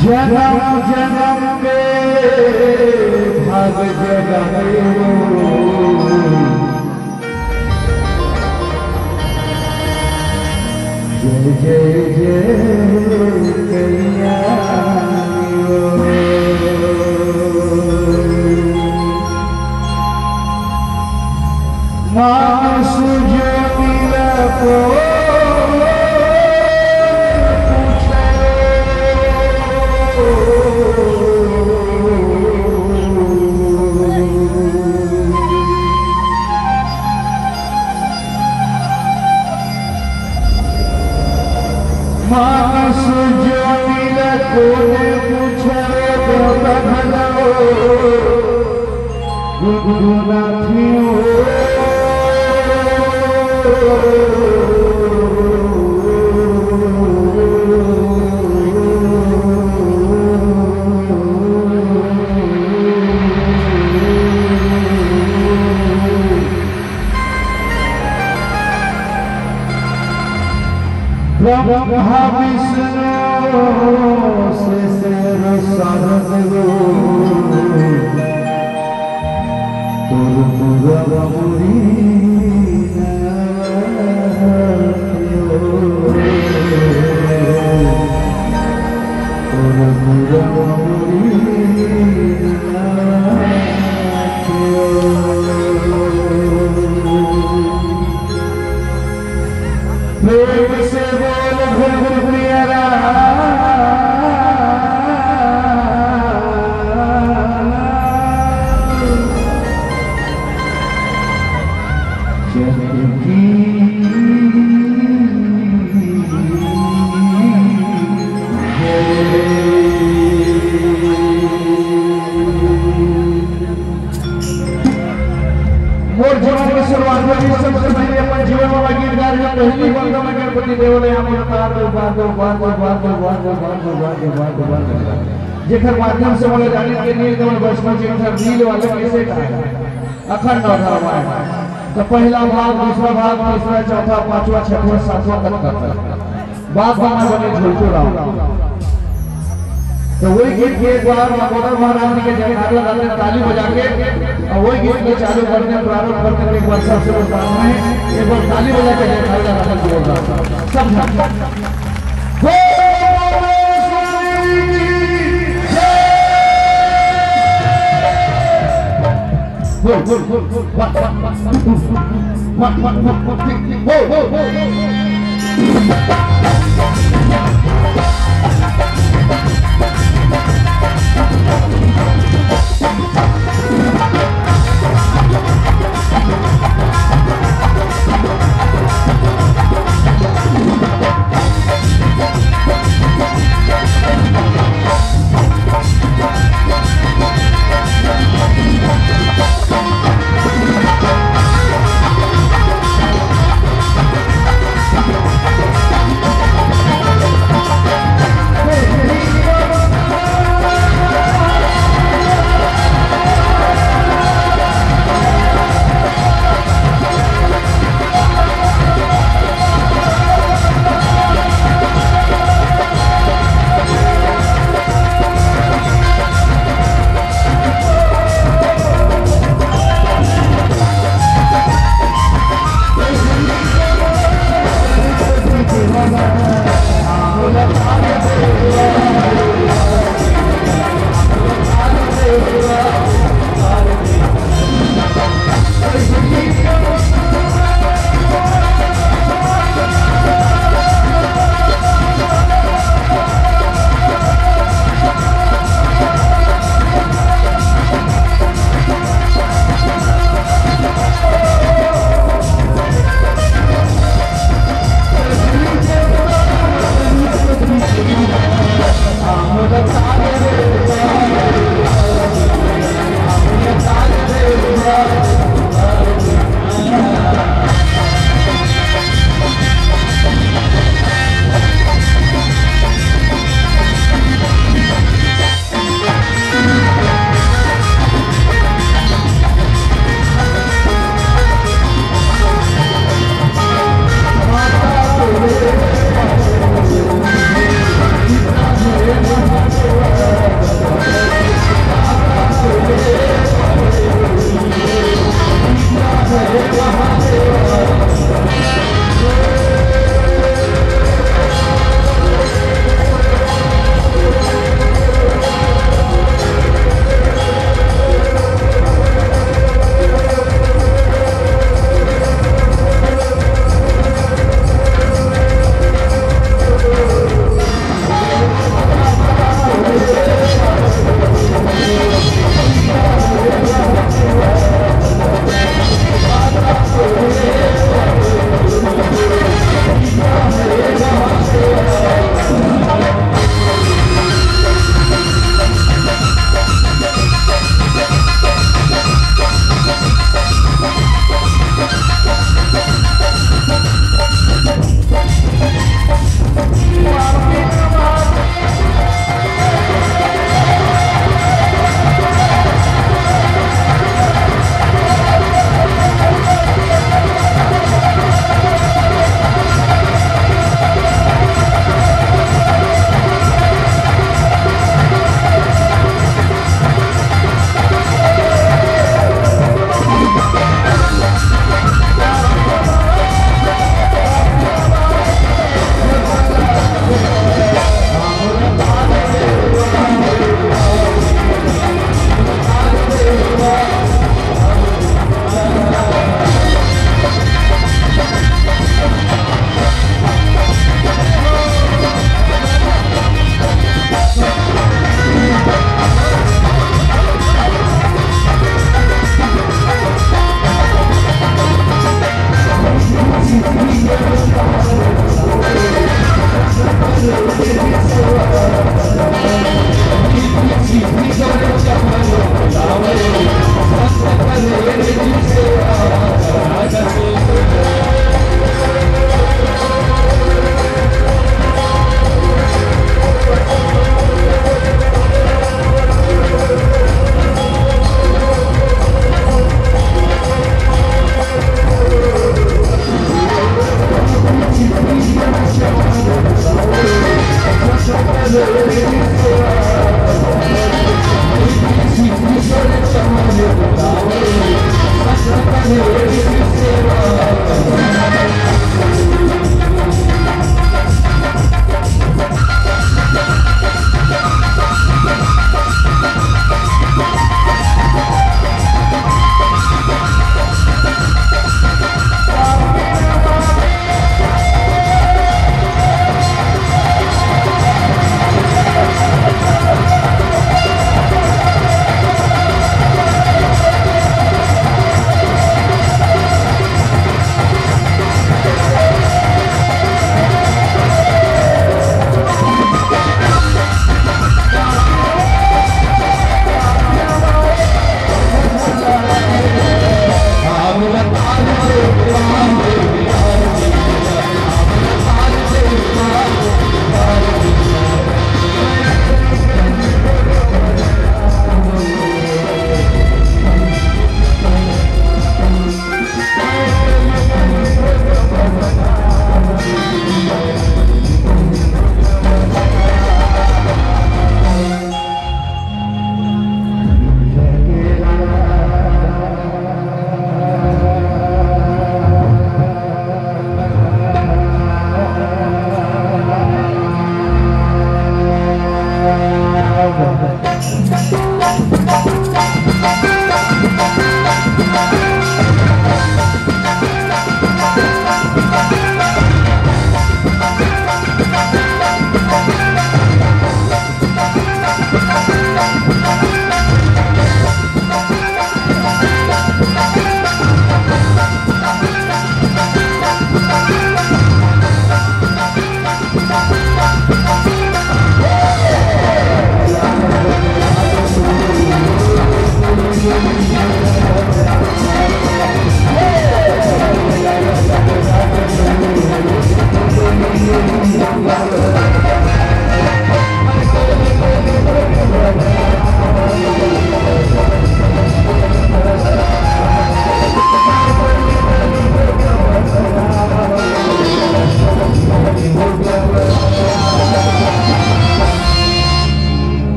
जन्म जन्म के भाग जगाए जय जय जय कन्या मानस जो मिला को मानस जो मिला को पूछे गुरुनाथी ब्रह्मा विष्णु शेषर सारद प्रेम से बोल भुरियारा मोर जीवन की शुरुआत हुई सबसे पहले अपन जीवन में गीत गा रहे पहली वंदना में गणपति देवले हमर तार दो बार जेकर माध्यम से बोले जाने के लिए केवल वैष्णव जी का नील वाले कैसे गाया अखंड रामायण तो पहला भाग दूसरा भाग तीसरा चौथा पांचवा छठवां सातवां तक बात बना बने झूठो राम तो वही गीत के एक बार मकोदर महाराज के जयकारा लगाते ताली बजा के और वही गीत को चालू करने प्रारंभ करने के बाद सबसे बताना है एक बार ताली बजा के जयकारा लगाते जोरदार सब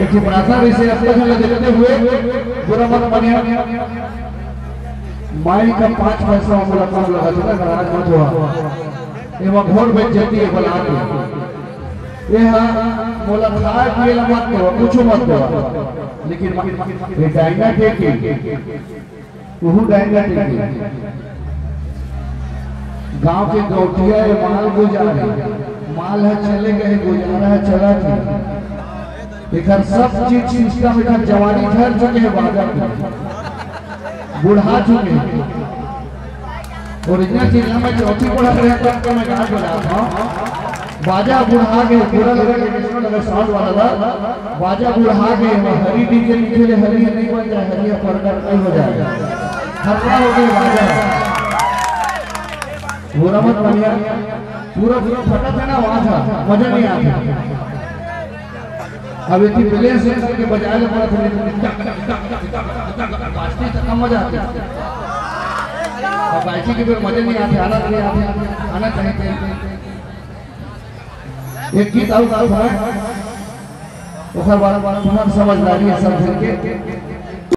एक प्रार्थना विषय देखते हुए बुरा मत मानिए। माई का 5 पैसा मुलाकात लगा था नाराज मत हुआ एवं घोर बेइज्जती है बला के यह मुलाकात के मत हो कुछ मत हो लेकिन ये डायना के वो डायना के गांव के गौटिया माल गुजारे माल है चले गए गुजारा है चला थी इधर सब चीज सिस्टम इधर जवानी ठहर चुके हैं बाजार में बुढ़ा चुके हैं ओरिजिनल चीज में चौथी पढ़ा रहे हैं तो मैं कहा बजा था बाजा बुढ़ा के पूरा लगा के किसमें लगा साउंड वाला था बाजा बुढ़ा के हरी डीजे लिखे हरी नहीं बन जाए हरी फरकर नहीं हो जाएगा खतरा हो गई बाजा बुरा मत बनिया पूरा पूरा फटा था ना वहां था मजा नहीं आता अब इतनी प्ले से के बजाय पड़ा था बाजती तो कम मजा आता और बाइकी के फिर मजे नहीं आते आना नहीं आते आना चाहिए एक गीत आउट है ओखर बार समझदारी है सब के